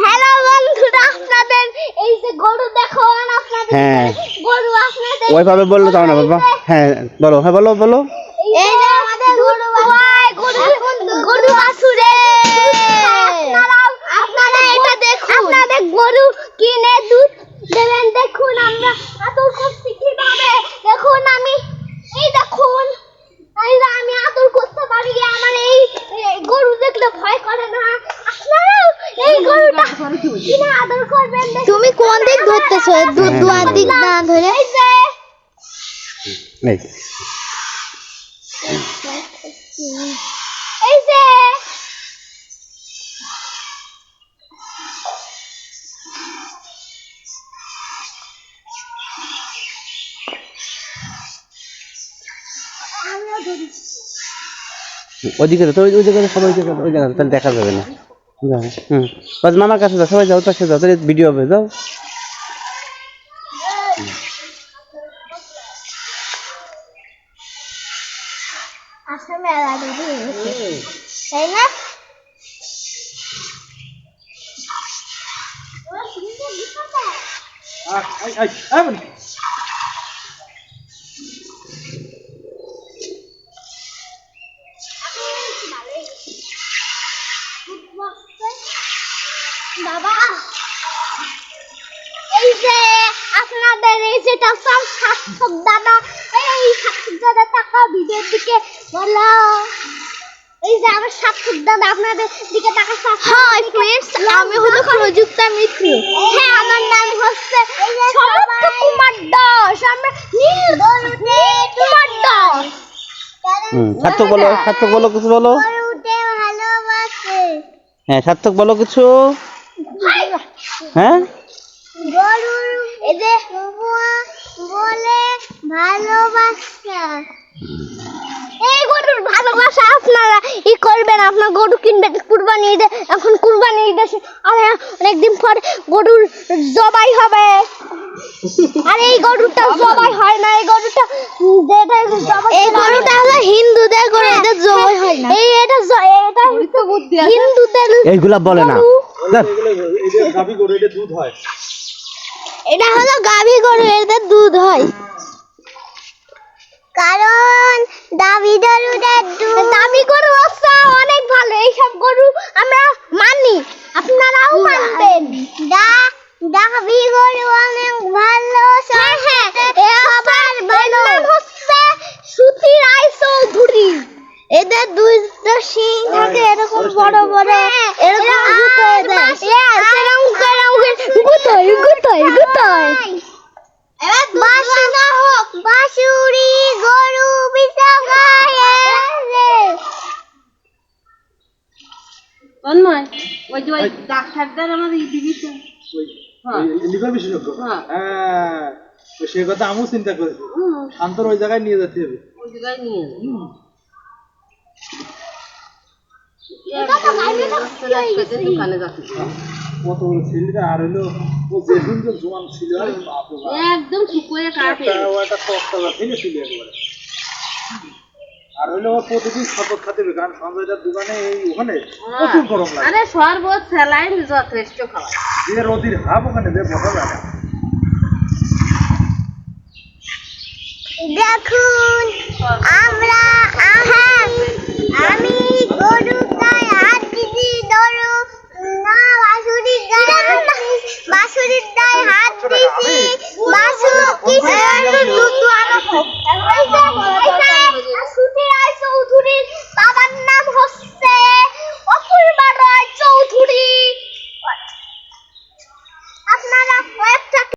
Hello বন্ধুরা, আপনাদের এই যে গরু দেখো, আপনাদের গরু আপনাদের ওইভাবে বললো তাও না বাবা। হ্যাঁ বলো, হ্যাঁ বলো বলো। এই যে আমাদের গরু গরু বাছুরে, আপনারা এটা দেখুন, আপনাদের গরু কিনে দুধ দেবেন। দেখুন আমরা আদর করছি কিভাবে, দেখুন আমি এই দেখুন আমি আদর করতে পারি। আমার এই গরু দেখলে ভয় করে না। আপনারা এই গরুটা কিনে আদর করবেন। তুমি কোন দিক ধরতেছো? দুধ দুয়ার দিক না ধরে এই যে এই যে ওইদিকে তো ওই জায়গায় সবাই ওই জায়গায় তাহলে দেখা যাবে না। বাস মামার কাছে যাও, সবাই যাও, তার সাথে যাও, তাহলে ভিডিও হবে। যাও আসলে তাই না? বাবা এই যে আপনাদের এই যেটা সার্থক দাদা, এই সার্থক দাদা টাকা ভিডিওর দিকে বলো। এই যে আমার সার্থক দাদা আপনাদের দিকে টাকা। হাই ফ্রেন্ডস, আমি হলো প্রযুক্তা মিত্র। হ্যাঁ, আমার নাম হচ্ছে সমর্থ কুমার দাস। আমরা কুমার দাস। সার্থক বলো, সার্থক বলো, কিছু বলো। গরুতে ভালোবাসে। হ্যাঁ সার্থক বলো কিছু। হ্যাঁ গরু এই যে বলে ভালোবাসা। এই গরুর ভালোবাসা আপনারা ই করবেন। আপনার গরু কিনবেন কুরবানি ঈদে। এখন কুরবানি ঈদ এসে আর অনেকদিন পর গরুর জবাই হবে। আর এই গরুটা জবাই হয় না। এই গরুটা যেটা জবাই, এই গরুটা হলো হিন্দুদের গরু, এটা জবাই হয় না। এই এটা হিন্দুদের এইগুলা বলে না। গাভী গরু, এটা দুধ হয়। এটা হলো গাভী গরু, এদের দুধ হয়। কারণ দাবি গরু হচ্ছে অনেক ভালো। এইসব গরু আমরা মানি, আপনারাও মানবেন। দাবি গরু অনেক ভালো। সবার ভালো হচ্ছে সুতি রায় চৌধুরী। এদের দুইটা শিং থাকে এরকম বড় বড়, এরকম গুতোয় দেয়। বাঁশুরি গরু পিছা ওই যে ওই ডাক্তারদের আমাদের দিদিছে লিভার বিশেষজ্ঞ। হ্যাঁ সে কথা আমিও চিন্তা করেছি। শান্তর ওই জায়গায় নিয়ে যেতে হবে। ওই জায়গায় নিয়ে দোকানে যাচ্ছে কত বড় ছেলেটা, আর হলো ও যেদিন তো জোয়ান ছিল একদম শুকিয়ে কাটে। একটা তক্তা ছিল একেবারে। আর হলো ও প্রতিদিন শপথ খাতে হবে, কারণ সঞ্জয়দার দোকানে এই ওখানে প্রচুর গরম লাগে। আরে শরবত স্যালাইন যথেষ্ট খাওয়া। যে রোদির হাফ ওখানে যে বসা যায় না। দেখুন আমি গরু গায়ে হাত দিদি ধরু না, বাঁশুরির গায়ে হাত দিছি। বাছুর কিসের দুধ আনো।